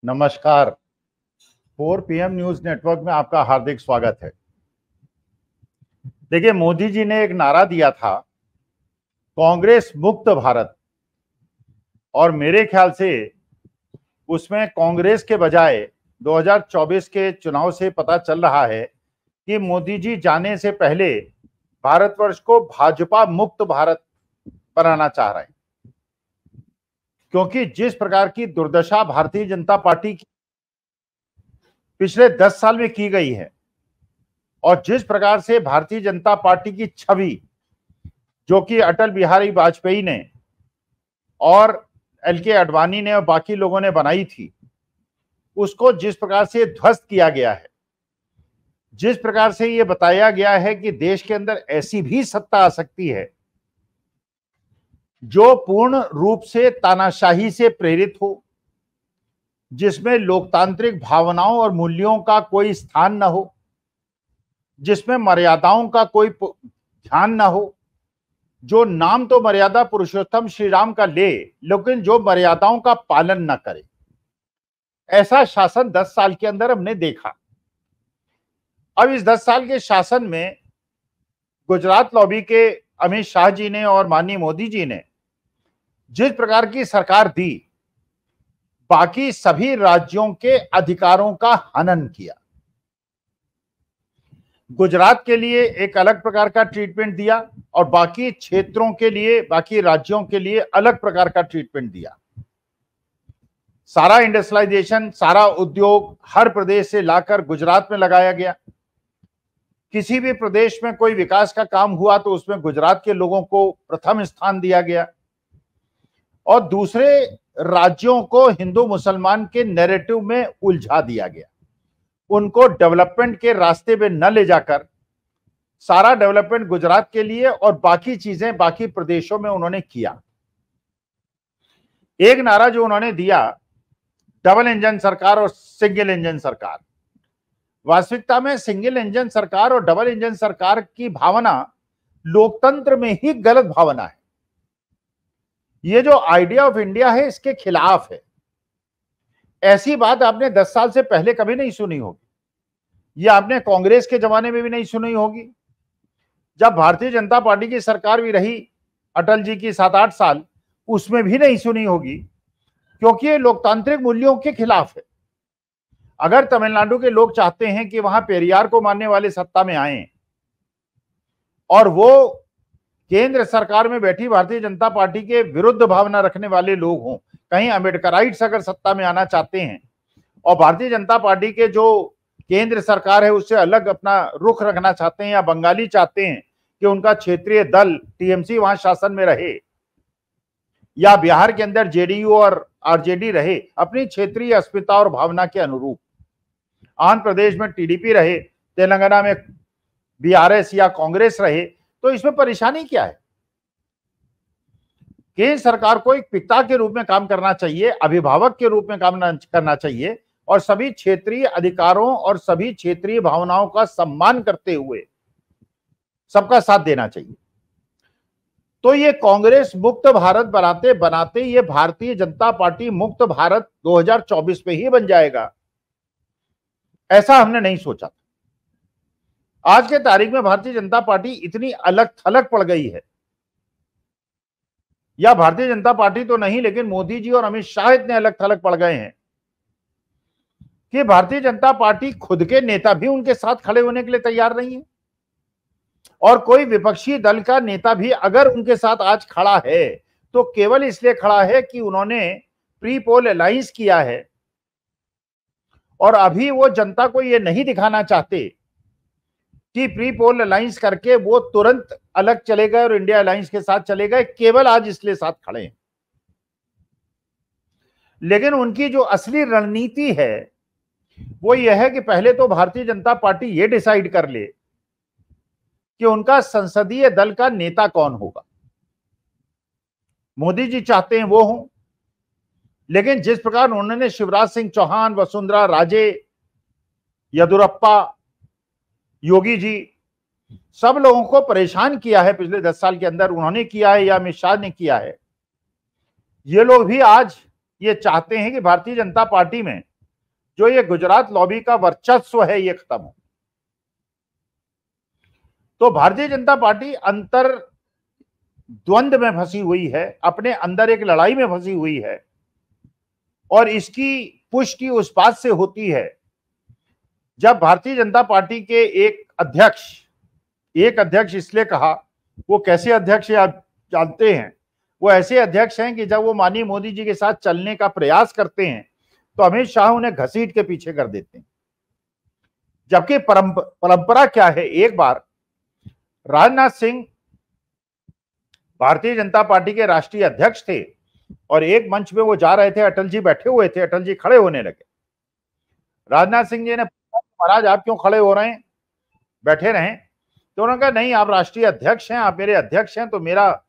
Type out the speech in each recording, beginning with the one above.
नमस्कार। 4 PM news network में आपका हार्दिक स्वागत है। देखिए, मोदी जी ने एक नारा दिया था, कांग्रेस मुक्त भारत, और मेरे ख्याल से उसमें कांग्रेस के बजाय 2024 के चुनाव से पता चल रहा है कि मोदी जी जाने से पहले भारतवर्ष को भाजपा मुक्त भारत बनाना चाह रहे हैं। क्योंकि जिस प्रकार की दुर्दशा भारतीय जनता पार्टी की पिछले 10 साल में की गई है और जिस प्रकार से भारतीय जनता पार्टी की छवि जो कि अटल बिहारी वाजपेयी ने और LK आडवाणी ने और बाकी लोगों ने बनाई थी, उसको जिस प्रकार से ध्वस्त किया गया है, जिस प्रकार से यह बताया गया है कि देश के अंदर ऐसी भी सत्ता आ सकती है जो पूर्ण रूप से तानाशाही से प्रेरित हो, जिसमें लोकतांत्रिक भावनाओं और मूल्यों का कोई स्थान न हो, जिसमें मर्यादाओं का कोई ध्यान न हो, जो नाम तो मर्यादा पुरुषोत्तम श्री राम का ले लेकिन जो मर्यादाओं का पालन न करे। ऐसा शासन 10 साल के अंदर हमने देखा। अब इस 10 साल के शासन में गुजरात लॉबी के अमित शाह जी ने और माननीय मोदी जी ने जिस प्रकार की सरकार दी, बाकी सभी राज्यों के अधिकारों का हनन किया। गुजरात के लिए एक अलग प्रकार का ट्रीटमेंट दिया और बाकी क्षेत्रों के लिए, बाकी राज्यों के लिए अलग प्रकार का ट्रीटमेंट दिया। सारा इंडस्ट्रियलाइजेशन, सारा उद्योग हर प्रदेश से लाकर गुजरात में लगाया गया। किसी भी प्रदेश में कोई विकास का काम हुआ तो उसमें गुजरात के लोगों को प्रथम स्थान दिया गया और दूसरे राज्यों को हिंदू मुसलमान के नैरेटिव में उलझा दिया गया। उनको डेवलपमेंट के रास्ते पे न ले जाकर सारा डेवलपमेंट गुजरात के लिए और बाकी चीजें बाकी प्रदेशों में उन्होंने किया। एक नारा जो उन्होंने दिया, डबल इंजन सरकार और सिंगल इंजन सरकार। वास्तविकता में सिंगल इंजन सरकार और डबल इंजन सरकार की भावना लोकतंत्र में ही गलत भावना है। ये जो आइडिया ऑफ इंडिया है इसके खिलाफ है। ऐसी बात आपने 10 साल से पहले कभी नहीं सुनी होगी। ये आपने कांग्रेस के जमाने में भी नहीं सुनी होगी। जब भारतीय जनता पार्टी की सरकार भी रही अटल जी की 7-8 साल, उसमें भी नहीं सुनी होगी, क्योंकि ये लोकतांत्रिक मूल्यों के खिलाफ है। अगर तमिलनाडु के लोग चाहते हैं कि वहां पेरियार को मानने वाले सत्ता में आए और वो केंद्र सरकार में बैठी भारतीय जनता पार्टी के विरुद्ध भावना रखने वाले लोग हों, कहीं अम्बेडकराइट्स अगर सत्ता में आना चाहते हैं और भारतीय जनता पार्टी के जो केंद्र सरकार है उससे अलग अपना रुख रखना चाहते हैं, या बंगाली चाहते हैं कि उनका क्षेत्रीय दल TMC वहां शासन में रहे, या बिहार के अंदर JDU और RJD रहे अपनी क्षेत्रीय अस्मिता और भावना के अनुरूप, आंध्र प्रदेश में TDP रहे, तेलंगाना में BRS या कांग्रेस रहे, तो इसमें परेशानी क्या है? केंद्र सरकार को एक पिता के रूप में काम करना चाहिए, अभिभावक के रूप में काम करना चाहिए और सभी क्षेत्रीय अधिकारों और सभी क्षेत्रीय भावनाओं का सम्मान करते हुए सबका साथ देना चाहिए। तो ये कांग्रेस मुक्त भारत बनाते बनाते ये भारतीय जनता पार्टी मुक्त भारत 2024 में ही बन जाएगा, ऐसा हमने नहीं सोचा था। आज के तारीख में भारतीय जनता पार्टी इतनी अलग थलग पड़ गई है, या भारतीय जनता पार्टी तो नहीं लेकिन मोदी जी और अमित शाह इतने अलग थलग पड़ गए हैं कि भारतीय जनता पार्टी खुद के नेता भी उनके साथ खड़े होने के लिए तैयार नहीं है, और कोई विपक्षी दल का नेता भी अगर उनके साथ आज खड़ा है तो केवल इसलिए खड़ा है कि उन्होंने प्री पोल अलायंस किया है और अभी वो जनता को ये नहीं दिखाना चाहते कि प्री पोल अलायंस करके वो तुरंत अलग चले गए और इंडिया अलायंस के साथ चले गए, केवल आज इसलिए साथ खड़े हैं। लेकिन उनकी जो असली रणनीति है वो ये है कि पहले तो भारतीय जनता पार्टी ये डिसाइड कर ले कि उनका संसदीय दल का नेता कौन होगा। मोदी जी चाहते हैं वो हों, लेकिन जिस प्रकार उन्होंने शिवराज सिंह चौहान, वसुंधरा राजे, येदियुरप्पा, योगी जी, सब लोगों को परेशान किया है पिछले 10 साल के अंदर, उन्होंने किया है या अमित शाह ने किया है। ये लोग भी आज ये चाहते हैं कि भारतीय जनता पार्टी में जो ये गुजरात लॉबी का वर्चस्व है ये खत्म हो। तो भारतीय जनता पार्टी अंतर द्वंद्व में फंसी हुई है, अपने अंदर एक लड़ाई में फंसी हुई है, और इसकी पुष्टि उस बात से होती है जब भारतीय जनता पार्टी के एक अध्यक्ष इसलिए कहा, वो कैसे अध्यक्ष है आप जानते हैं, वो ऐसे अध्यक्ष हैं कि जब वो माननीय मोदी जी के साथ चलने का प्रयास करते हैं तो अमित शाह उन्हें घसीट के पीछे कर देते हैं। जबकि परंपरा क्या है, एक बार राजनाथ सिंह भारतीय जनता पार्टी के राष्ट्रीय अध्यक्ष थे और एक मंच पे वो जा रहे थे, अटल जी बैठे हुए थे, अटल जी खड़े होने लगे। राजनाथ सिंह जी ने पूछा, महाराज आप क्यों खड़े हो रहे हैं, बैठे रहें। तो उन्होंने कहा नहीं, आप राष्ट्रीय अध्यक्ष हैं, आप मेरे अध्यक्ष हैं, तो मेरा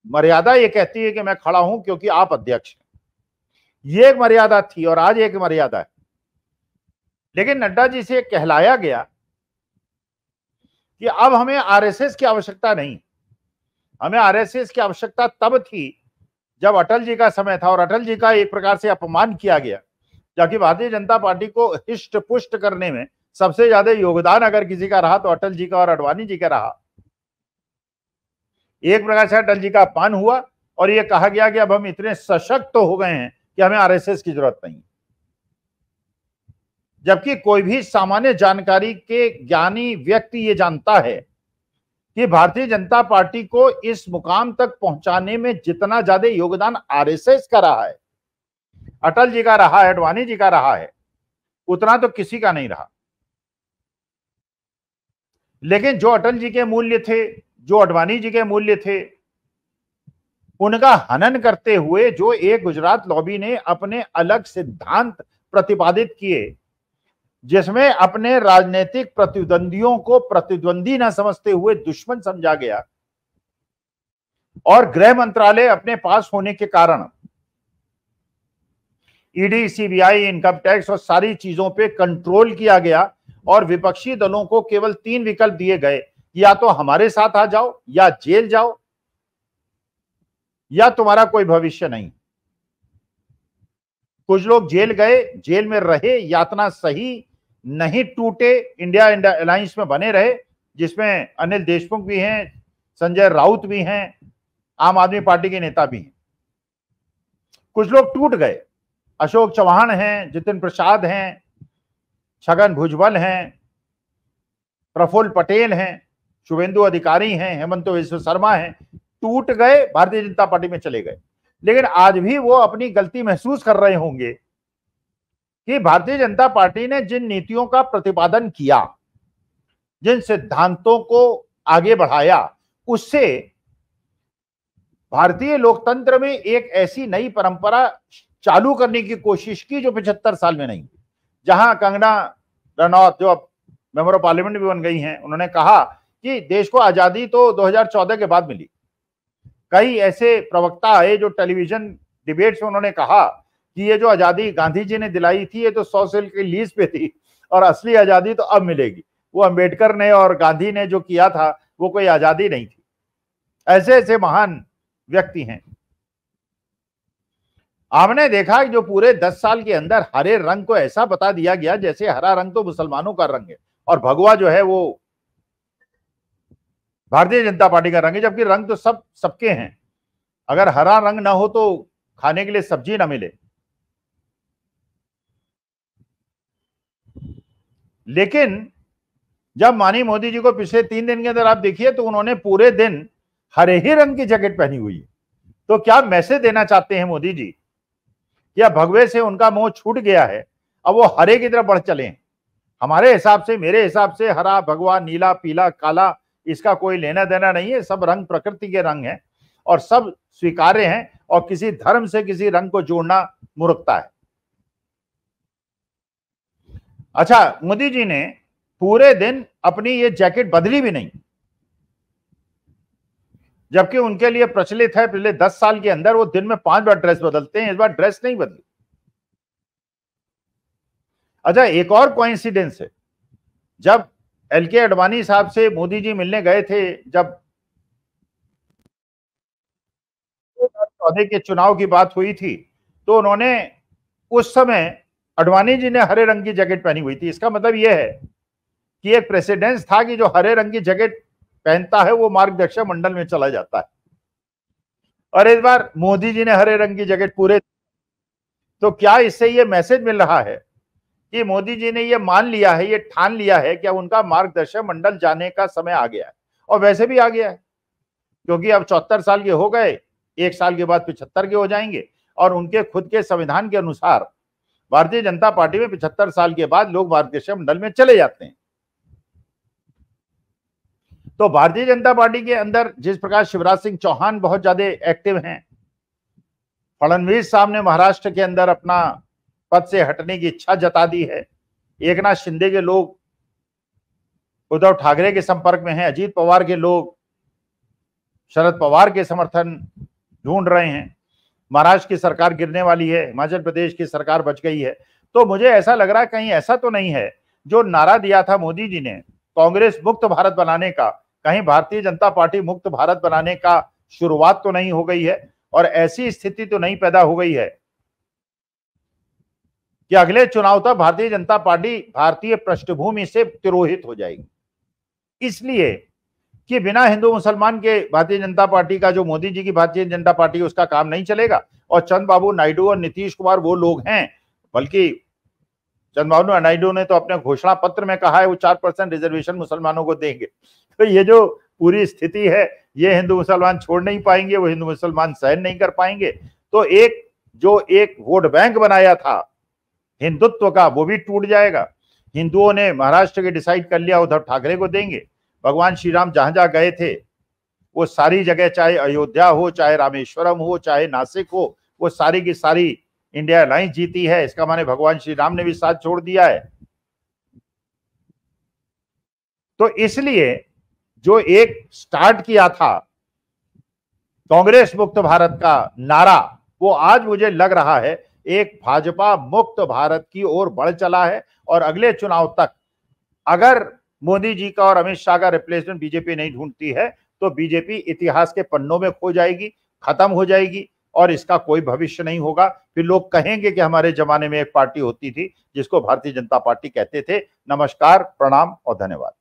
मर्यादा ये कहती है कि मैं खड़ा हूं क्योंकि आप अध्यक्ष हैं। ये एक मर्यादा थी और आज एक मर्यादा है। लेकिन नड्डा जी से कहलाया गया कि अब हमें आरएसएस की आवश्यकता नहीं, हमें आरएसएस की आवश्यकता तब थी जब अटल जी का समय था और अटल जी का एक प्रकार से अपमान किया गया, जबकि भारतीय जनता पार्टी को हिष्ट पुष्ट करने में सबसे ज्यादा योगदान अगर किसी का रहा तो अटल जी का और अडवाणी जी का रहा। एक प्रकार से अटल जी का अपमान हुआ और यह कहा गया कि अब हम इतने सशक्त हो गए हैं कि हमें आरएसएस की जरूरत नहीं। जबकि कोई भी सामान्य जानकारी के ज्ञानी व्यक्ति ये जानता है कि भारतीय जनता पार्टी को इस मुकाम तक पहुंचाने में जितना ज्यादा योगदान आरएसएस का रहा है, अटल जी का रहा है, अडवाणी जी का रहा है, उतना तो किसी का नहीं रहा। लेकिन जो अटल जी के मूल्य थे, जो अडवाणी जी के मूल्य थे, उनका हनन करते हुए जो एक गुजरात लॉबी ने अपने अलग सिद्धांत प्रतिपादित किए, जिसमें अपने राजनीतिक प्रतिद्वंदियों को प्रतिद्वंदी न समझते हुए दुश्मन समझा गया, और गृह मंत्रालय अपने पास होने के कारण ईडी, सीबीआई, इनकम टैक्स और सारी चीजों पे कंट्रोल किया गया और विपक्षी दलों को केवल 3 विकल्प दिए गए, या तो हमारे साथ आ जाओ, या जेल जाओ, या तुम्हारा कोई भविष्य नहीं। कुछ लोग जेल गए, जेल में रहे, यातना सही, नहीं टूटे, इंडिया अलायंस में बने रहे, जिसमें अनिल देशमुख भी हैं, संजय राउत भी हैं, आम आदमी पार्टी के नेता भी हैं। कुछ लोग टूट गए, अशोक चौहान हैं, जितिन प्रसाद हैं, छगन भुजबल हैं, प्रफुल्ल पटेल हैं, शुभेंदु अधिकारी हैं, हेमंत विश्व शर्मा हैं, टूट गए, भारतीय जनता पार्टी में चले गए। लेकिन आज भी वो अपनी गलती महसूस कर रहे होंगे कि भारतीय जनता पार्टी ने जिन नीतियों का प्रतिपादन किया, जिन सिद्धांतों को आगे बढ़ाया, उससे भारतीय लोकतंत्र में एक ऐसी नई परंपरा चालू करने की कोशिश की जो 75 साल में नहीं। जहां कंगना रनौत जो अब मेंबर ऑफ पार्लियामेंट भी बन गई हैं, उन्होंने कहा कि देश को आजादी तो 2014 के बाद मिली। कई ऐसे प्रवक्ता आए जो टेलीविजन डिबेट्स में उन्होंने कहा कि ये जो आजादी गांधी जी ने दिलाई थी ये तो 100 साल की लीज पे थी और असली आजादी तो अब मिलेगी। वो अंबेडकर ने और गांधी ने जो किया था वो कोई आजादी नहीं थी। ऐसे ऐसे महान व्यक्ति हैं। हमने देखा कि जो पूरे 10 साल के अंदर हरे रंग को ऐसा बता दिया गया जैसे हरा रंग तो मुसलमानों का रंग है और भगवा जो है वो भारतीय जनता पार्टी का रंग है, जबकि रंग तो सबके हैं। अगर हरा रंग ना हो तो खाने के लिए सब्जी ना मिले। लेकिन जब माननीय मोदी जी को पिछले 3 दिन के अंदर आप देखिए तो उन्होंने पूरे दिन हरे ही रंग की जैकेट पहनी हुई है। तो क्या मैसेज देना चाहते हैं मोदी जी? क्या भगवे से उनका मोह छूट गया है, अब वो हरे की तरफ बढ़ चले हैं? हमारे हिसाब से, मेरे हिसाब से हरा, भगवा, नीला, पीला, काला, इसका कोई लेना देना नहीं है। सब रंग प्रकृति के रंग हैं और सब स्वीकार्य हैं और किसी धर्म से किसी रंग को जोड़ना मूर्खता है। अच्छा, मोदी जी ने पूरे दिन अपनी ये जैकेट बदली भी नहीं, जबकि उनके लिए प्रचलित है पिछले 10 साल के अंदर वो दिन में 5 बार ड्रेस बदलते हैं। इस बार ड्रेस नहीं बदली। अच्छा, एक और कोइंसिडेंस है। जब एलके अडवाणी साहब से मोदी जी मिलने गए थे, जब 2014 के चुनाव की बात हुई थी, तो उन्होंने उस समय अडवाणी जी ने हरे रंग की जैकेट पहनी हुई थी। इसका मतलब यह है कि एक प्रेसिडेंस था कि जो हरे रंग की जैकेट पहनता है वो मार्गदर्शक मंडल में चला जाता है, और इस बार मोदी जी ने हरे रंग की जैकेट पूरे। तो क्या इससे ये मैसेज मिल रहा है कि मोदी जी ने ये मान लिया है, ये ठान लिया है कि अब उनका मार्गदर्शक मंडल जाने का समय आ गया है, और वैसे भी आ गया है, क्योंकि अब 74 साल के हो गए, 1 साल के बाद 75 के हो जाएंगे, और उनके खुद के संविधान के अनुसार भारतीय जनता पार्टी में 75 साल के बाद लोग मार्गदर्शक मंडल में चले जाते हैं। तो भारतीय जनता पार्टी के अंदर जिस प्रकार शिवराज सिंह चौहान बहुत ज्यादा एक्टिव हैं, फडणवीस साहब ने महाराष्ट्र के अंदर अपना पद से हटने की इच्छा जता दी है, एकनाथ शिंदे के लोग उद्धव ठाकरे के संपर्क में हैं, अजीत पवार के लोग शरद पवार के समर्थन ढूंढ रहे हैं, महाराष्ट्र की सरकार गिरने वाली है, हिमाचल प्रदेश की सरकार बच गई है। तो मुझे ऐसा लग रहा है कहीं ऐसा तो नहीं है जो नारा दिया था मोदी जी ने कांग्रेस मुक्त भारत बनाने का, कहीं भारतीय जनता पार्टी मुक्त भारत बनाने का शुरुआत तो नहीं हो गई है, और ऐसी स्थिति तो नहीं पैदा हो गई है कि अगले चुनाव तक भारतीय जनता पार्टी भारतीय पृष्ठभूमि से तिरोहित हो जाएगी। इसलिए कि बिना हिंदू मुसलमान के भारतीय जनता पार्टी का, जो मोदी जी की भारतीय जनता पार्टी, उसका काम नहीं चलेगा। और चंद्रबाबू नायडू और नीतीश कुमार वो लोग हैं, बल्कि चंद्रबाबू नायडू ने तो अपने घोषणा पत्र में कहा है वो 4% रिजर्वेशन मुसलमानों को देंगे। तो ये जो पूरी स्थिति है, ये हिंदू मुसलमान छोड़ नहीं पाएंगे, वो हिंदू मुसलमान सहन नहीं कर पाएंगे। तो एक वोट बैंक बनाया था हिंदुत्व का, वो भी टूट जाएगा। हिंदुओं ने महाराष्ट्र के डिसाइड कर लिया उद्धव ठाकरे को देंगे। भगवान श्री राम जहां जहां गए थे वो सारी जगह, चाहे अयोध्या हो, चाहे रामेश्वरम हो, चाहे नासिक हो, वो सारी की सारी इंडिया अलायंस जीती है। इसका माने भगवान श्री राम ने भी साथ छोड़ दिया है। तो इसलिए जो एक स्टार्ट किया था कांग्रेस मुक्त भारत का नारा, वो आज मुझे लग रहा है एक भाजपा मुक्त भारत की ओर बढ़ चला है। और अगले चुनाव तक अगर मोदी जी का और अमित शाह का रिप्लेसमेंट बीजेपी नहीं ढूंढती है तो बीजेपी इतिहास के पन्नों में खो जाएगी, खत्म हो जाएगी, और इसका कोई भविष्य नहीं होगा। फिर लोग कहेंगे कि हमारे जमाने में एक पार्टी होती थी जिसको भारतीय जनता पार्टी कहते थे। नमस्कार, प्रणाम और धन्यवाद।